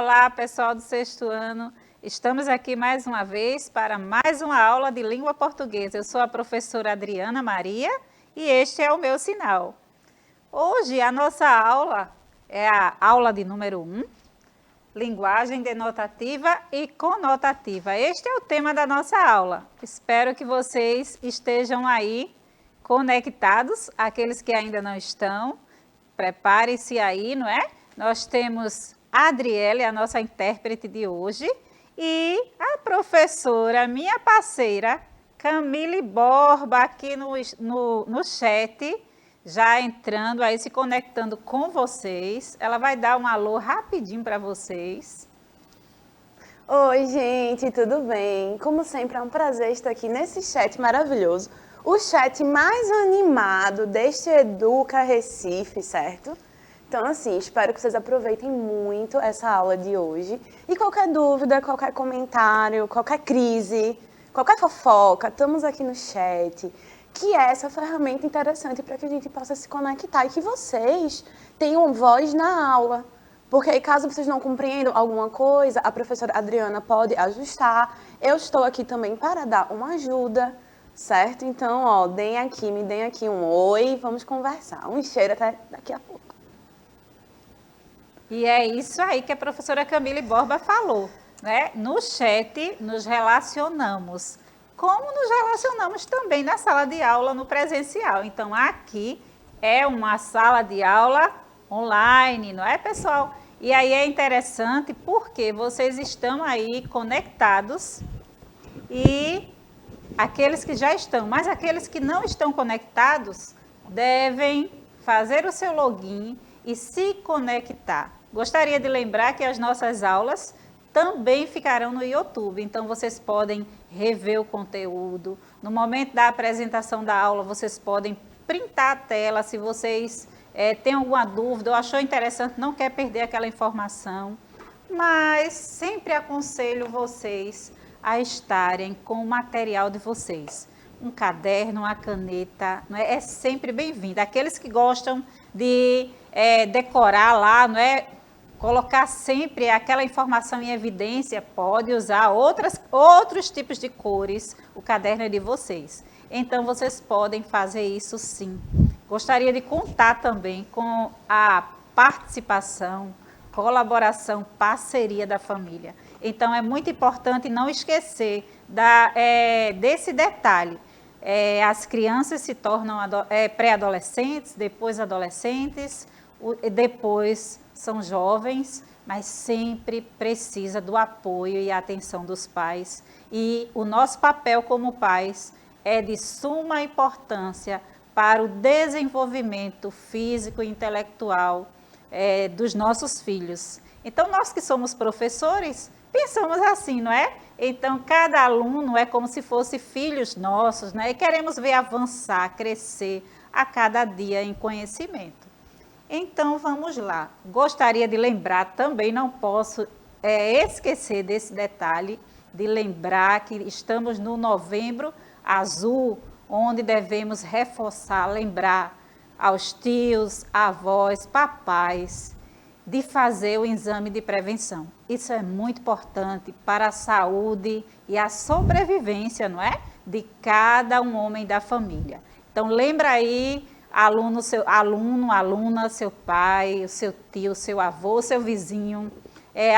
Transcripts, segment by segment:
Olá, pessoal do sexto ano. Estamos aqui mais uma vez para mais uma aula de língua portuguesa. Eu sou a professora Adriana Maria e este é o meu sinal. Hoje a nossa aula é a aula de número 1, linguagem denotativa e conotativa. Este é o tema da nossa aula. Espero que vocês estejam aí conectados, aqueles que ainda não estão. Prepare-se aí, não é? Nós temos a Adriele, a nossa intérprete de hoje, e a professora, minha parceira, Camille Borba, aqui no chat, já entrando aí, se conectando com vocês. Ela vai dar um alô rapidinho para vocês. Oi, gente, tudo bem? Como sempre, é um prazer estar aqui nesse chat maravilhoso. O chat mais animado deste Educa Recife, certo? Então, assim, espero que vocês aproveitem muito essa aula de hoje. E qualquer dúvida, qualquer comentário, qualquer crise, qualquer fofoca, estamos aqui no chat, que é essa ferramenta interessante para que a gente possa se conectar e que vocês tenham voz na aula. Porque aí, caso vocês não compreendam alguma coisa, a professora Adriana pode ajustar. Eu estou aqui também para dar uma ajuda, certo? Então, ó, me deem aqui um oi, vamos conversar. Um cheiro até daqui a pouco. E é isso aí que a professora Camille Borba falou, né? No chat nos relacionamos, como nos relacionamos também na sala de aula no presencial. Então, aqui é uma sala de aula online, não é, pessoal? E aí é interessante porque vocês estão aí conectados e aqueles que já estão, mas aqueles que não estão conectados devem fazer o seu login e se conectar. Gostaria de lembrar que as nossas aulas também ficarão no YouTube, então vocês podem rever o conteúdo. No momento da apresentação da aula, vocês podem printar a tela se vocês têm alguma dúvida ou achou interessante, não quer perder aquela informação. Mas sempre aconselho vocês a estarem com o material de vocês. Um caderno, uma caneta, não é sempre bem-vindo. Aqueles que gostam de decorar lá, não é? Colocar sempre aquela informação em evidência, pode usar outros tipos de cores, o caderno é de vocês. Então, vocês podem fazer isso sim. Gostaria de contar também com a participação, colaboração, parceria da família. Então, é muito importante não esquecer desse detalhe. As crianças se tornam pré-adolescentes, depois adolescentes, depois são jovens, mas sempre precisa do apoio e atenção dos pais. E o nosso papel como pais é de suma importância para o desenvolvimento físico e intelectual dos nossos filhos. Então, nós que somos professores, pensamos assim, não é? Então, cada aluno é como se fosse filhos nossos, né? E queremos ver avançar, crescer a cada dia em conhecimento. Então, vamos lá. Gostaria de lembrar também, não posso esquecer desse detalhe, de lembrar que estamos no Novembro Azul, onde devemos reforçar, lembrar aos tios, avós, papais, de fazer o exame de prevenção. Isso é muito importante para a saúde e a sobrevivência, não é? De cada um homem da família. Então, lembra aí, aluno, aluna, seu pai, o seu tio, seu avô, seu vizinho,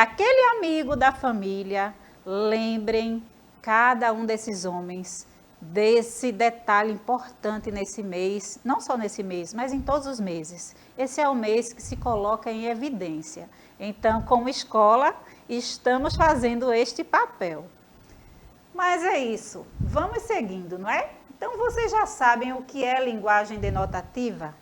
aquele amigo da família, lembrem cada um desses homens desse detalhe importante nesse mês, não só nesse mês, mas em todos os meses. Esse é o mês que se coloca em evidência. Então, como escola, estamos fazendo este papel. Mas é isso, vamos seguindo, não é? Então, vocês já sabem o que é linguagem denotativa?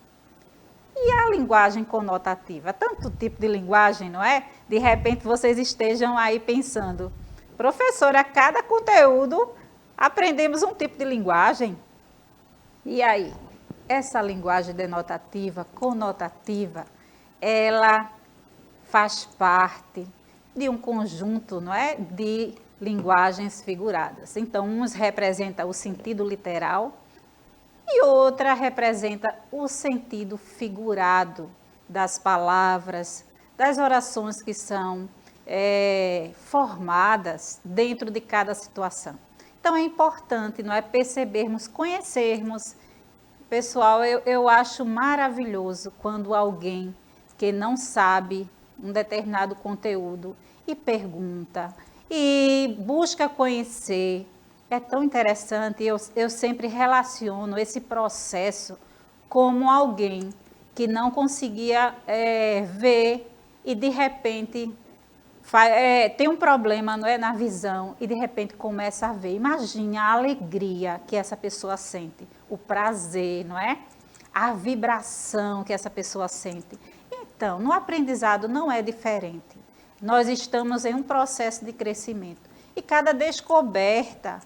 E a linguagem conotativa? Tanto tipo de linguagem, não é? De repente, vocês estejam aí pensando, professora, a cada conteúdo aprendemos um tipo de linguagem. E aí? Essa linguagem denotativa, conotativa, ela faz parte de um conjunto, não é? De linguagens figuradas. Então, uns representam o sentido literal e outra representa o sentido figurado das palavras, das orações que são formadas dentro de cada situação. Então é importante, não é, percebermos, conhecermos. Pessoal, eu acho maravilhoso quando alguém que não sabe um determinado conteúdo e pergunta e busca conhecer. É tão interessante, eu sempre relaciono esse processo como alguém que não conseguia ver e de repente tem um problema, não é, na visão e de repente começa a ver. Imagine a alegria que essa pessoa sente, o prazer, não é? A vibração que essa pessoa sente. Então, no aprendizado não é diferente. Nós estamos em um processo de crescimento e cada descoberta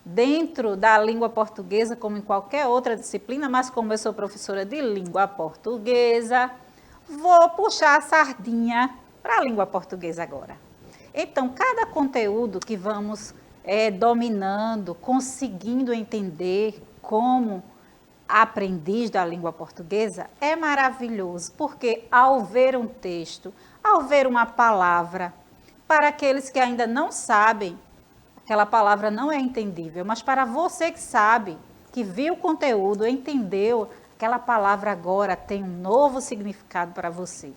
dentro da língua portuguesa, como em qualquer outra disciplina, mas como eu sou professora de língua portuguesa, vou puxar a sardinha para a língua portuguesa agora. Então, cada conteúdo que vamos dominando, conseguindo entender como aprendiz da língua portuguesa, é maravilhoso, porque ao ver um texto, ao ver uma palavra, para aqueles que ainda não sabem, aquela palavra não é entendível, mas para você que sabe, que viu o conteúdo, entendeu, aquela palavra agora tem um novo significado para você.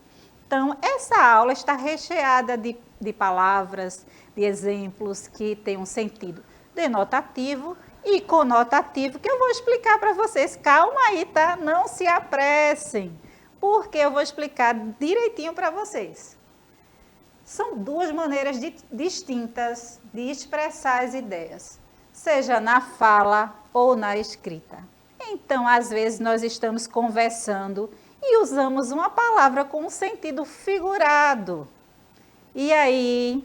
Então, essa aula está recheada de palavras, de exemplos que têm um sentido denotativo e conotativo, que eu vou explicar para vocês. Calma aí, tá? Não se apressem, porque eu vou explicar direitinho para vocês. São duas maneiras distintas de expressar as ideias, seja na fala ou na escrita. Então, às vezes, nós estamos conversando e usamos uma palavra com um sentido figurado. E aí,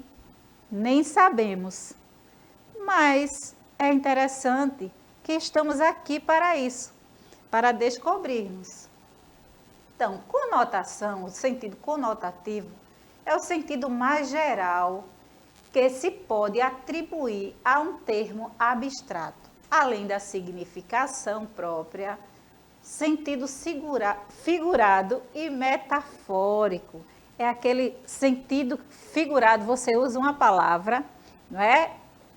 nem sabemos. Mas é interessante que estamos aqui para isso, para descobrirmos. Então, conotação, o sentido conotativo, é o sentido mais geral que se pode atribuir a um termo abstrato, além da significação própria, sentido figurado e metafórico. É aquele sentido figurado, você usa uma palavra, não é?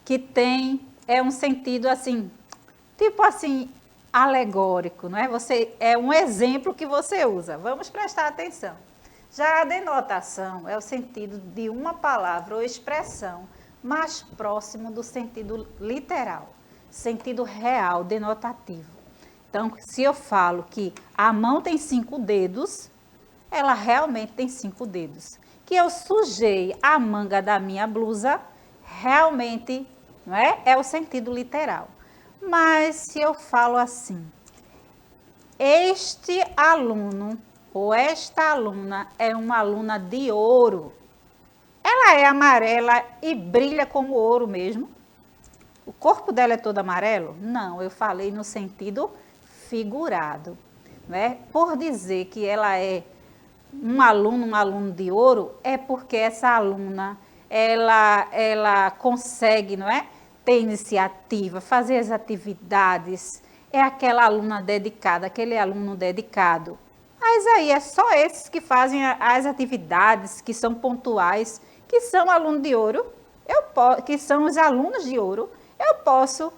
Que tem um sentido assim, tipo assim, alegórico, não é? É um exemplo que você usa. Vamos prestar atenção. Já a denotação é o sentido de uma palavra ou expressão mais próximo do sentido literal, sentido real, denotativo. Então, se eu falo que a mão tem 5 dedos, ela realmente tem 5 dedos. Que eu sujei a manga da minha blusa, realmente, não é? É o sentido literal. Mas se eu falo assim, este aluno ou esta aluna é uma aluna de ouro, ela é amarela e brilha como ouro mesmo? O corpo dela é todo amarelo? Não, eu falei no sentido figurado, né? Por dizer que ela é um aluno de ouro, é porque essa aluna, ela consegue, não é? Ter iniciativa, fazer as atividades, é aquela aluna dedicada, aquele aluno dedicado. Mas aí é só esses que fazem as atividades, que são pontuais, que são aluno de ouro, que são os alunos de ouro. Eu posso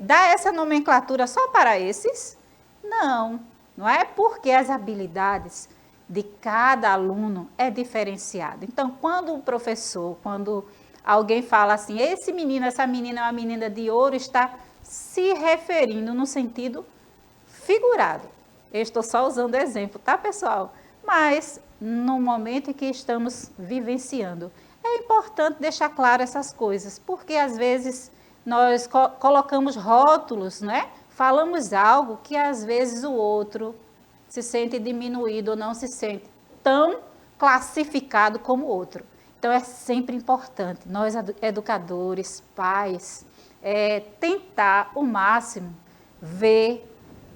dar essa nomenclatura só para esses? Não, não é? Porque as habilidades de cada aluno é diferenciado. Então, quando o professor, quando alguém fala assim, esse menino, essa menina é uma menina de ouro, está se referindo no sentido figurado. Eu estou só usando exemplo, tá, pessoal? Mas, no momento em que estamos vivenciando, é importante deixar claro essas coisas, porque às vezes nós colocamos rótulos, né? Falamos algo que às vezes o outro se sente diminuído ou não se sente tão classificado como o outro. Então, é sempre importante, nós educadores, pais, tentar o máximo ver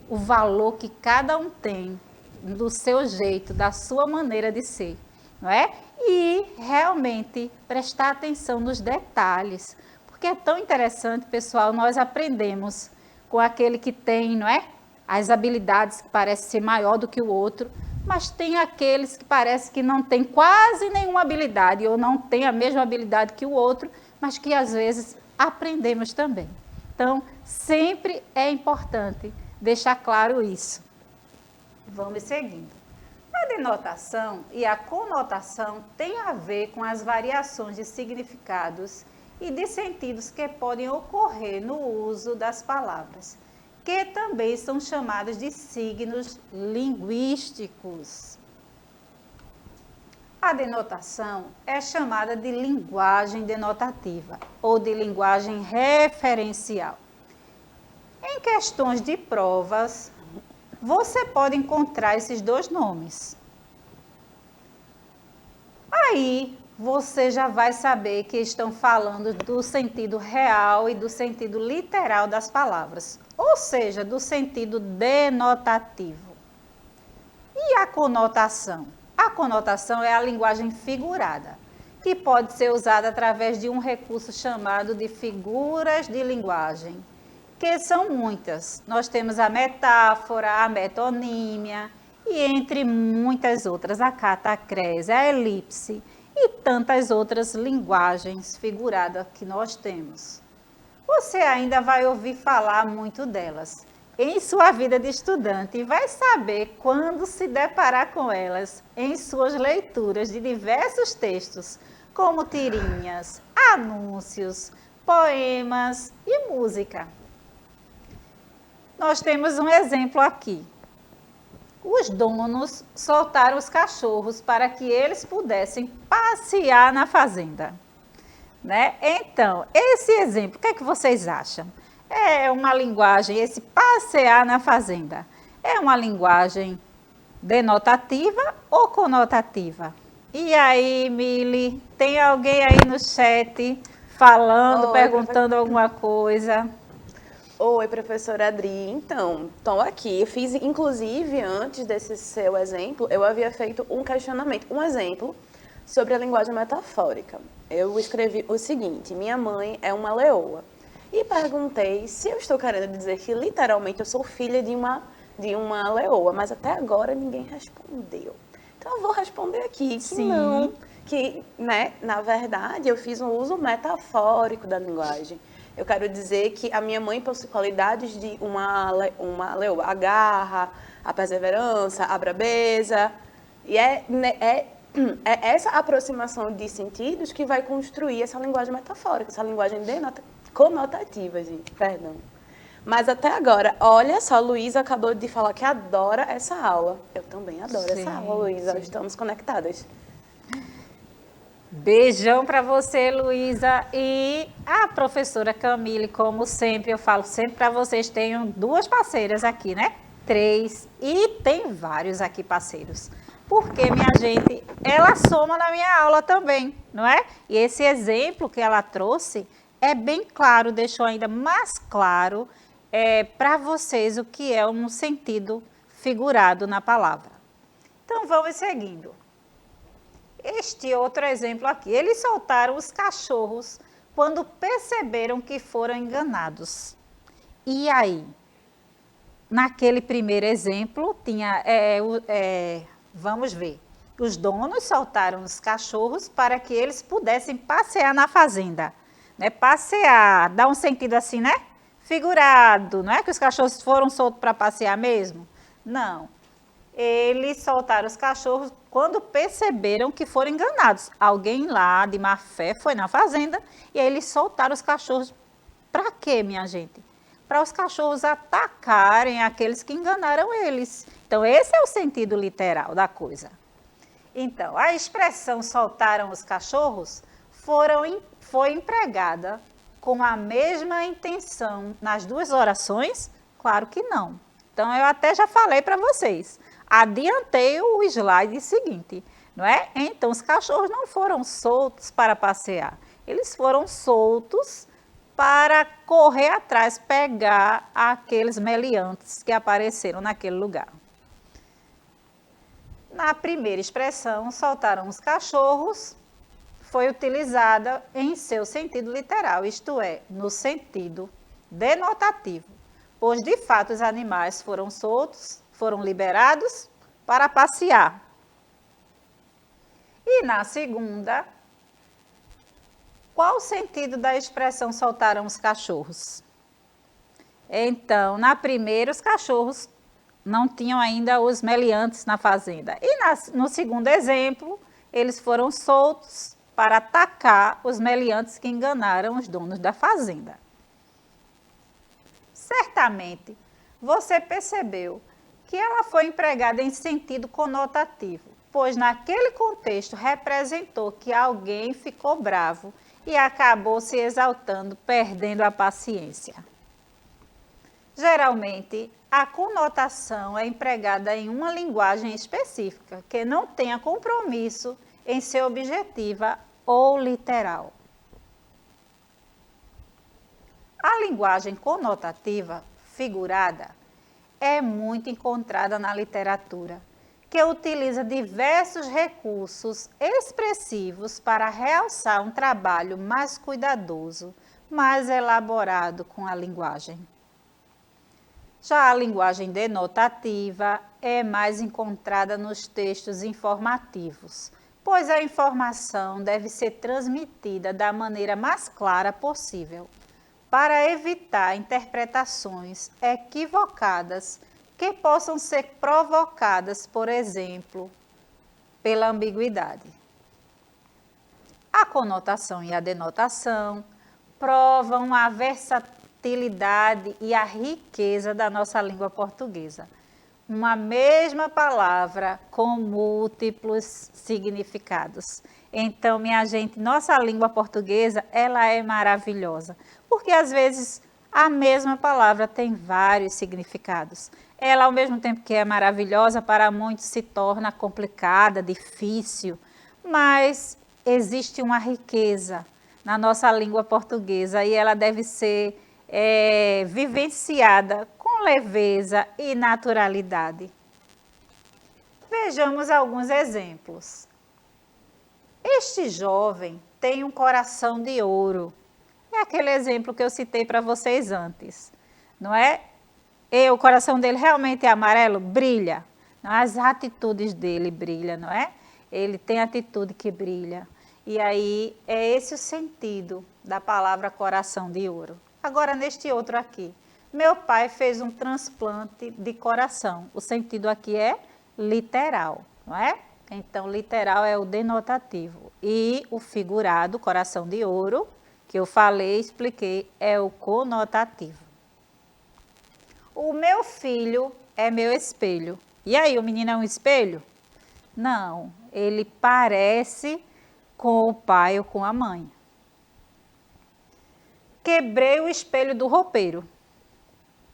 o valor que cada um tem do seu jeito, da sua maneira de ser, não é? E realmente prestar atenção nos detalhes, porque é tão interessante, pessoal, nós aprendemos com aquele que tem, não é? As habilidades que parecem ser maior do que o outro, mas tem aqueles que parece que não tem quase nenhuma habilidade ou não tem a mesma habilidade que o outro, mas que às vezes aprendemos também. Então, sempre é importante deixar claro isso. Vamos seguindo. A denotação e a conotação têm a ver com as variações de significados e de sentidos que podem ocorrer no uso das palavras, que também são chamados de signos linguísticos. A denotação é chamada de linguagem denotativa ou de linguagem referencial. Em questões de provas, você pode encontrar esses dois nomes. Aí você já vai saber que estão falando do sentido real e do sentido literal das palavras, ou seja, do sentido denotativo. E a conotação? A conotação é a linguagem figurada, que pode ser usada através de um recurso chamado de figuras de linguagem, que são muitas. Nós temos a metáfora, a metonímia e entre muitas outras, a catacrese, a elipse e tantas outras linguagens figuradas que nós temos. Você ainda vai ouvir falar muito delas em sua vida de estudante e vai saber quando se deparar com elas em suas leituras de diversos textos, como tirinhas, anúncios, poemas e música. Nós temos um exemplo aqui. Os donos soltaram os cachorros para que eles pudessem passear na fazenda, né? Então, esse exemplo, o que é que vocês acham? É uma linguagem, esse passear na fazenda, é uma linguagem denotativa ou conotativa? E aí, Mili, tem alguém aí no chat falando, perguntando alguma coisa? Oi, professora Adri. Então, estou aqui. Eu fiz, inclusive, antes desse seu exemplo, eu havia feito um questionamento, um exemplo sobre a linguagem metafórica. Eu escrevi o seguinte: minha mãe é uma leoa. E perguntei se eu estou querendo dizer que, literalmente, eu sou filha de uma leoa, mas até agora ninguém respondeu. Então, eu vou responder aqui que Sim. não, que, né, na verdade, eu fiz um uso metafórico da linguagem. Eu quero dizer que a minha mãe possui qualidades de uma leoa, a garra, a perseverança, a brabeza. E é essa aproximação de sentidos que vai construir essa linguagem metafórica, essa linguagem conotativa, gente, perdão. Mas até agora, olha só, Luísa acabou de falar que adora essa aula. Eu também adoro essa aula, Luísa, estamos conectadas. Beijão para você, Luísa. E a professora Camille, como sempre, eu falo sempre para vocês, tenham duas parceiras aqui, né? 3, e tem vários aqui parceiros. Porque, minha gente, ela soma na minha aula também, não é? E esse exemplo que ela trouxe é bem claro, deixou ainda mais claro para vocês o que é um sentido figurado na palavra. Então, vamos seguindo. Este outro exemplo aqui, eles soltaram os cachorros quando perceberam que foram enganados. E aí? Naquele primeiro exemplo, tinha, vamos ver, os donos soltaram os cachorros para que eles pudessem passear na fazenda. Né? Passear, dá um sentido assim, né? Figurado, não é que os cachorros foram soltos para passear mesmo? Não. Eles soltaram os cachorros quando perceberam que foram enganados. Alguém lá de má fé foi na fazenda e aí eles soltaram os cachorros. Para quê, minha gente? Para os cachorros atacarem aqueles que enganaram eles. Então, esse é o sentido literal da coisa. Então, a expressão soltaram os cachorros foi empregada com a mesma intenção nas duas orações? Claro que não. Então, eu até já falei para vocês. Adiantei o slide seguinte, não é? Então, os cachorros não foram soltos para passear. Eles foram soltos para correr atrás, pegar aqueles meliantes que apareceram naquele lugar. Na primeira expressão, soltaram os cachorros, foi utilizada em seu sentido literal, isto é, no sentido denotativo, pois de fato os animais foram soltos, foram liberados para passear. E na segunda, qual o sentido da expressão soltaram os cachorros? Então, na primeira, os cachorros não tinham ainda os meliantes na fazenda. E no segundo exemplo, eles foram soltos para atacar os meliantes que enganaram os donos da fazenda. Certamente, você percebeu que ela foi empregada em sentido conotativo, pois naquele contexto representou que alguém ficou bravo e acabou se exaltando, perdendo a paciência. Geralmente, a conotação é empregada em uma linguagem específica, que não tenha compromisso em ser objetiva ou literal. A linguagem conotativa, figurada, é muito encontrada na literatura, que utiliza diversos recursos expressivos para realçar um trabalho mais cuidadoso, mais elaborado com a linguagem. Já a linguagem denotativa é mais encontrada nos textos informativos, pois a informação deve ser transmitida da maneira mais clara possível, para evitar interpretações equivocadas que possam ser provocadas, por exemplo, pela ambiguidade. A conotação e a denotação provam a versatilidade e a riqueza da nossa língua portuguesa. Uma mesma palavra com múltiplos significados. Então, minha gente, nossa língua portuguesa, ela é maravilhosa, porque às vezes a mesma palavra tem vários significados. Ela, ao mesmo tempo que é maravilhosa, para muitos se torna complicada, difícil, mas existe uma riqueza na nossa língua portuguesa e ela deve ser vivenciada com leveza e naturalidade. Vejamos alguns exemplos. Este jovem tem um coração de ouro. É aquele exemplo que eu citei para vocês antes, não é? E o coração dele realmente é amarelo? Brilha. As atitudes dele brilham, não é? Ele tem atitude que brilha. E aí é esse o sentido da palavra coração de ouro. Agora, neste outro aqui, meu pai fez um transplante de coração. O sentido aqui é literal, não é? Então, literal é o denotativo. E o figurado, coração de ouro, que eu falei, expliquei, é o conotativo. O meu filho é meu espelho. E aí, o menino é um espelho? Não, ele parece com o pai ou com a mãe. Quebrei o espelho do roupeiro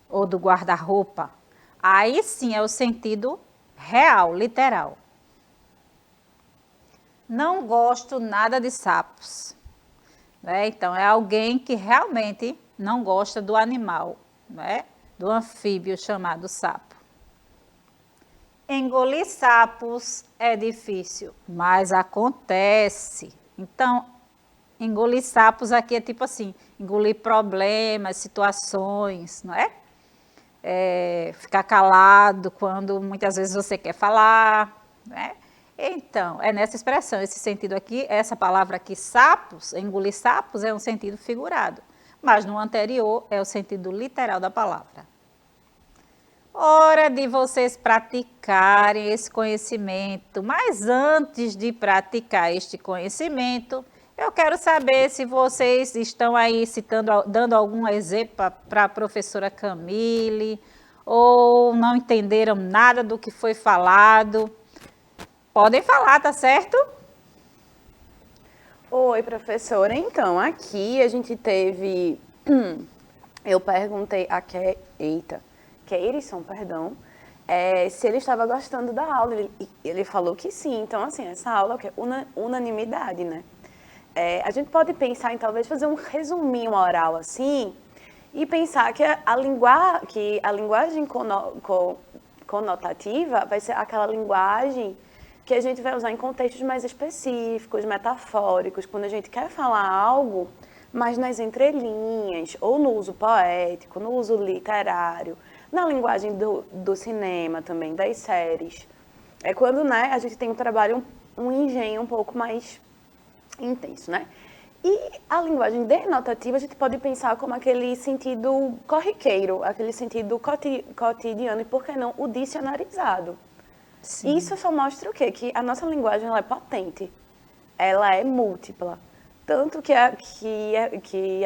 ou do guarda-roupa. Aí sim é o sentido real, literal. Não gosto nada de sapos. Né? Então, é alguém que realmente não gosta do animal, né? Do anfíbio chamado sapo. Engolir sapos é difícil, mas acontece. Então, engolir sapos aqui é tipo assim, engolir problemas, situações, não é? Ficar calado quando muitas vezes você quer falar, né? Então, é nessa expressão, esse sentido aqui, essa palavra aqui, sapos, engolir sapos, é um sentido figurado, mas no anterior é o sentido literal da palavra. Hora de vocês praticarem esse conhecimento, mas antes de praticar este conhecimento, eu quero saber se vocês estão aí dando algum exemplo para a professora Camille, ou não entenderam nada do que foi falado. Podem falar, tá certo? Oi, professora. Então, aqui a gente teve... Eu perguntei a Keirson, se ele estava gostando da aula. Ele falou que sim. Então, assim, essa aula é unanimidade, né? A gente pode pensar em talvez fazer um resuminho oral assim e pensar que a linguagem conotativa vai ser aquela linguagem que a gente vai usar em contextos mais específicos, metafóricos, quando a gente quer falar algo, mas nas entrelinhas, ou no uso poético, no uso literário, na linguagem do cinema também, das séries. É quando, né, a gente tem um trabalho, um engenho um pouco mais intenso, né? E a linguagem denotativa a gente pode pensar como aquele sentido corriqueiro, aquele sentido cotidiano e, por que não, o dicionarizado. Sim. Isso só mostra o quê? Que a nossa linguagem ela é potente, ela é múltipla. Tanto que a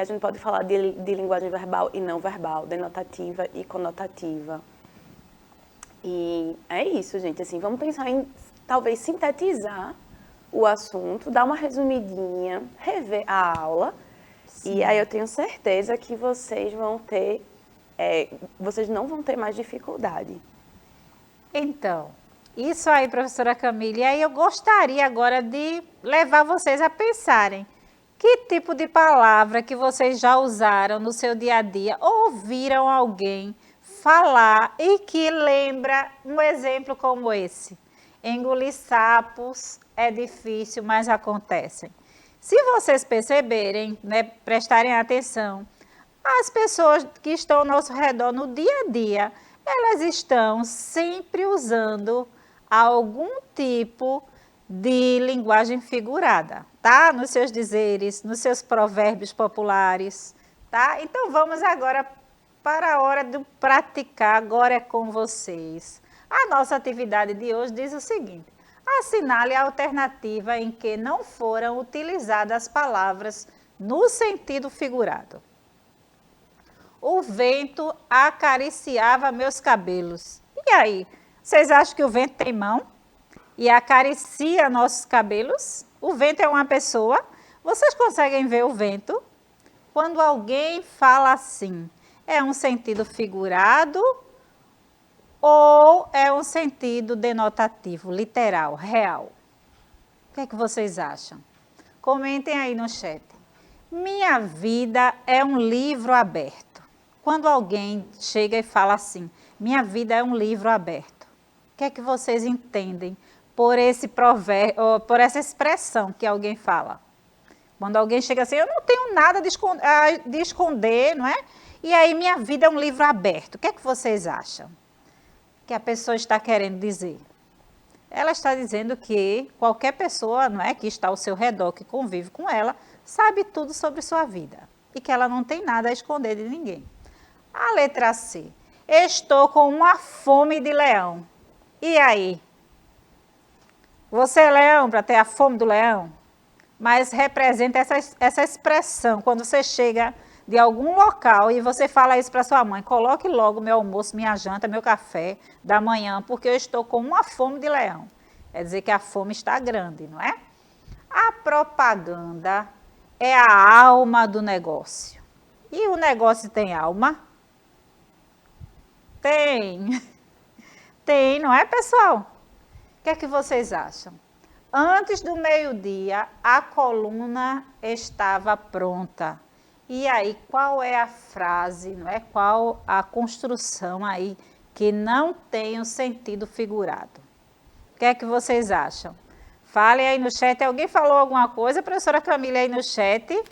gente pode falar de linguagem verbal e não verbal, denotativa e conotativa. E é isso, gente. Assim, vamos pensar em talvez sintetizar o assunto, dar uma resumidinha, rever a aula. Sim. E aí eu tenho certeza que vocês vocês não vão ter mais dificuldade. Então, isso aí, professora Camille. E aí eu gostaria agora de levar vocês a pensarem que tipo de palavra que vocês já usaram no seu dia a dia, ouviram alguém falar e que lembra um exemplo como esse. Engolir sapos é difícil, mas acontecem. Se vocês perceberem, né, prestarem atenção, as pessoas que estão ao nosso redor no dia a dia, elas estão sempre usando algum tipo de linguagem figurada, tá? Nos seus dizeres, nos seus provérbios populares, tá? Então vamos agora para a hora de praticar, agora é com vocês. A nossa atividade de hoje diz o seguinte: assinale a alternativa em que não foram utilizadas as palavras no sentido figurado. O vento acariciava meus cabelos. E aí, vocês acham que o vento tem mão e acaricia nossos cabelos? O vento é uma pessoa. Vocês conseguem ver o vento? Quando alguém fala assim, é um sentido figurado ou é um sentido denotativo, literal, real? O que é que vocês acham? Comentem aí no chat. Minha vida é um livro aberto. Quando alguém chega e fala assim, minha vida é um livro aberto, o que é que vocês entendem por esse provérbio, por essa expressão que alguém fala? Quando alguém chega assim, eu não tenho nada de esconder, não é? E aí, minha vida é um livro aberto. O que é que vocês acham que a pessoa está querendo dizer? Ela está dizendo que qualquer pessoa, não é, que está ao seu redor, que convive com ela, sabe tudo sobre sua vida e que ela não tem nada a esconder de ninguém. A letra C. Estou com uma fome de leão. E aí? Você é leão para ter a fome do leão? Mas representa essa expressão. Quando você chega de algum local e você fala isso para sua mãe, coloque logo meu almoço, minha janta, meu café da manhã, porque eu estou com uma fome de leão. Quer dizer que a fome está grande, não é? A propaganda é a alma do negócio. E o negócio tem alma? Tem. Tem, não é, pessoal? O que é que vocês acham? Antes do meio-dia, a coluna estava pronta. E aí, qual é a frase, não é? Qual a construção aí que não tem o sentido figurado? O que é que vocês acham? Falem aí no chat. Alguém falou alguma coisa, professora Camila, aí no chat,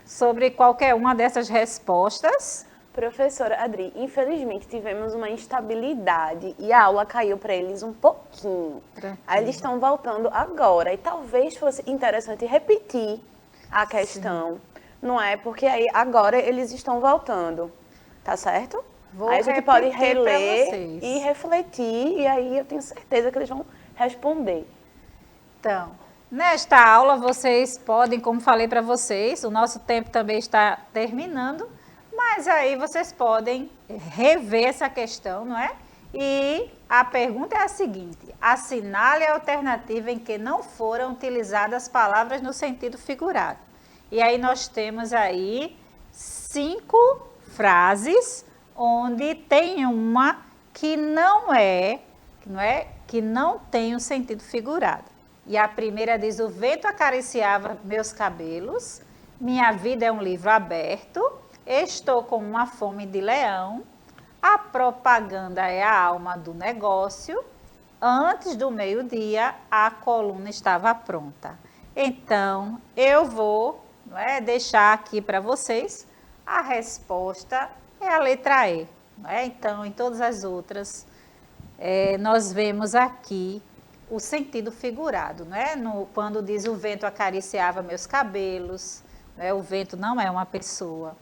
sobre qualquer uma dessas respostas? Professora Adri, infelizmente tivemos uma instabilidade e a aula caiu para eles um pouquinho. Aí eles estão voltando agora e talvez fosse interessante repetir a questão, não é? Porque aí agora eles estão voltando, tá certo? Aí a gente pode reler e refletir e aí eu tenho certeza que eles vão responder. Então, nesta aula vocês podem, como falei para vocês, o nosso tempo também está terminando, mas aí vocês podem rever essa questão, não é? E a pergunta é a seguinte: assinale a alternativa em que não foram utilizadas palavras no sentido figurado. E aí nós temos aí 5 frases, onde tem uma que que não tem o sentido figurado. E a primeira diz: o vento acariciava meus cabelos, minha vida é um livro aberto, estou com uma fome de leão, a propaganda é a alma do negócio, antes do meio-dia a coluna estava pronta. Então, eu vou deixar aqui para vocês, a resposta é a letra E. Então, em todas as outras, nós vemos aqui o sentido figurado, né? Quando diz o vento acariciava meus cabelos, né? O vento não é uma pessoa.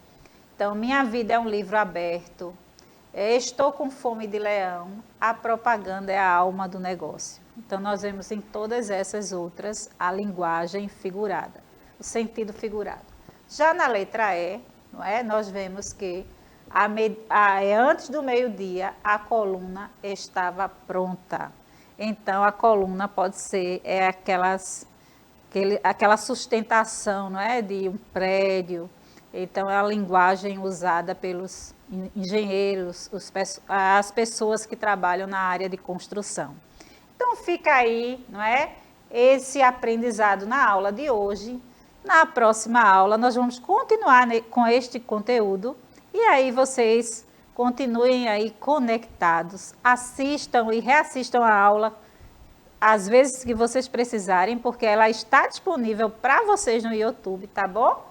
Então, minha vida é um livro aberto, estou com fome de leão, a propaganda é a alma do negócio. Então, nós vemos em todas essas outras a linguagem figurada, o sentido figurado. Já na letra E, não é? Nós vemos que antes do meio-dia a coluna estava pronta. Então, a coluna pode ser aquela sustentação, não é? De um prédio. Então, é a linguagem usada pelos engenheiros, as pessoas que trabalham na área de construção. Então, fica aí, não é? Esse aprendizado na aula de hoje. Na próxima aula, nós vamos continuar com este conteúdo e aí vocês continuem aí conectados, assistam e reassistam a aula às vezes que vocês precisarem, porque ela está disponível para vocês no YouTube, tá bom?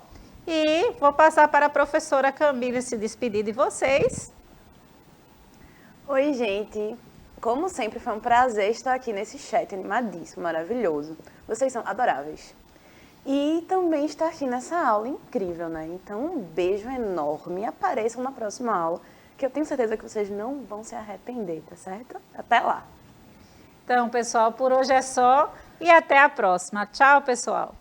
E vou passar para a professora Camille se despedir de vocês. Oi, gente! Como sempre, foi um prazer estar aqui nesse chat animadíssimo, maravilhoso. Vocês são adoráveis. E também estar aqui nessa aula incrível, né? Então, um beijo enorme. Apareçam na próxima aula, que eu tenho certeza que vocês não vão se arrepender, tá certo? Até lá! Então, pessoal, por hoje é só e até a próxima. Tchau, pessoal!